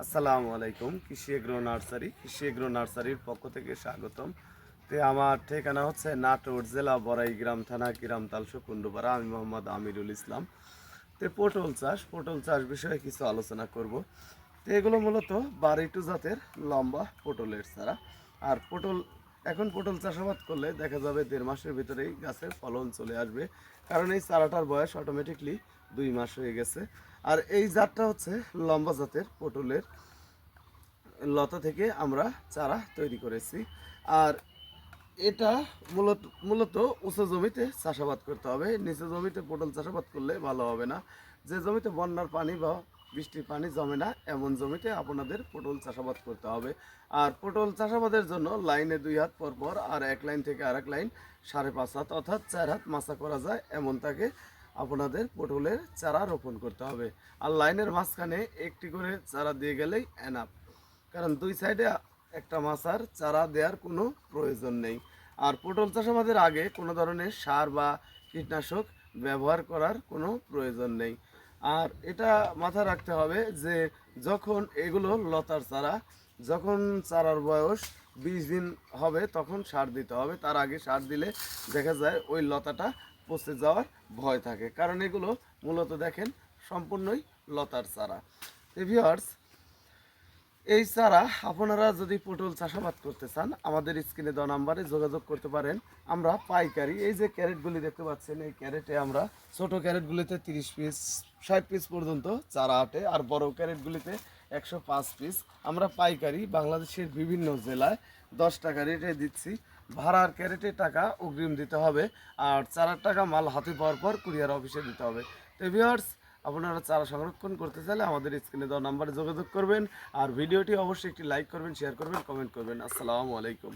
আসসালামু আলাইকুম। কৃষি এগ্রো নার্সারির পক্ষ থেকে স্বাগতম। আমার ঠিকানা হচ্ছে নাটোর জেলা বড়াইগ্রাম থানা কিরামতাল কুন্ডুপাড়া। আমি মোহাম্মদ আমিরুল ইসলাম। পটল চাষ বিষয়ে কিছু আলোচনা করব। এগুলো মূলত বাড়িটু জাতের লম্বা পটলের চারা। আর এখন পটল চাষাবাদ করলে দেখা যাবে 1.5 মাসের ভিতরেই গাছের ফলন চলে আসবে, কারণ এই চারাটার বয়স অটোমেটিকলি 2 মাস হয়ে গেছে। আর এই জাতটা হচ্ছে লম্বা জাতের পটলের লতা থেকে আমরা চারা তৈরি করেছি। আর এটা মূলত মূলত উঁচু জমিতে চাষাবাদ করতে হবে। নিচু জমিতে পটল চাষাবাদ করলে ভালো হবে না। যে জমিতে বন্যার পানি বা বৃষ্টির পানি জমে না, এমন জমিতে আপনাদের পটল চাষাবাদ করতে হবে। আর পটল চাষাবাদের জন্য লাইনে 2 হাত পর পর আর এক লাইন থেকে আরেক লাইন 5.5 হাত অর্থাৎ 4 হাত মাচা করা যায়, এমন তাকে আপনাদের পটলের চারা রোপণ করতে হবে। আর লাইনের মাঝখানে একটি করে চারা দিয়ে গেলেই এনাফ, কারণ 2 সাইডে একটা মাচার চারা দেওয়ার কোনো প্রয়োজন নেই। আর পটল চাষাবাদের আগে কোনো ধরনের সার বা কীটনাশক ব্যবহার করার কোনো প্রয়োজন নেই। আর এটা মাথায় রাখতে হবে যে যখন এগুলো লতার চারা, যখন চারার বয়স 20 দিন হবে তখন সার দিতে হবে। তার আগে সার দিলে দেখা যায় ওই লতাটা পচে যাওয়ার ভয় থাকে, কারণ এগুলো মূলত দেখেন সম্পূর্ণই লতার চারা। ভিউয়ার্স, এই চারা আপনারা যদি পটল চাষাবাদ করতে চান আমাদের স্ক্রিনে দেওয়া নাম্বারে যোগাযোগ করতে পারেন। আমরা পাইকারি, এই যে ক্যারেটগুলি দেখতে পাচ্ছেন, এই ক্যারেটে আমরা ছোট ক্যারেটগুলিতে 30 পিস 60 পিস পর্যন্ত চারা আটে, আর বড় ক্যারেটগুলিতে 105 পিস আমরা পাইকারি বাংলাদেশের বিভিন্ন জেলায় 10 টাকা রেটে দিচ্ছি। ভাড়ার ক্যারেটে টাকা অগ্রিম দিতে হবে, আর চারার টাকা মাল হাতে পাওয়ার পর কুরিয়ার অফিসে দিতে হবে। তো ভিউয়ার্স, আপনারা চারা সংরক্ষণ করতে চাইলে আমাদের স্ক্রিনে দেওয়া নাম্বারে যোগাযোগ করবেন। আর ভিডিওটি অবশ্যই একটি লাইক করবেন, শেয়ার করবেন, কমেন্ট করবেন। আসসালামু আলাইকুম।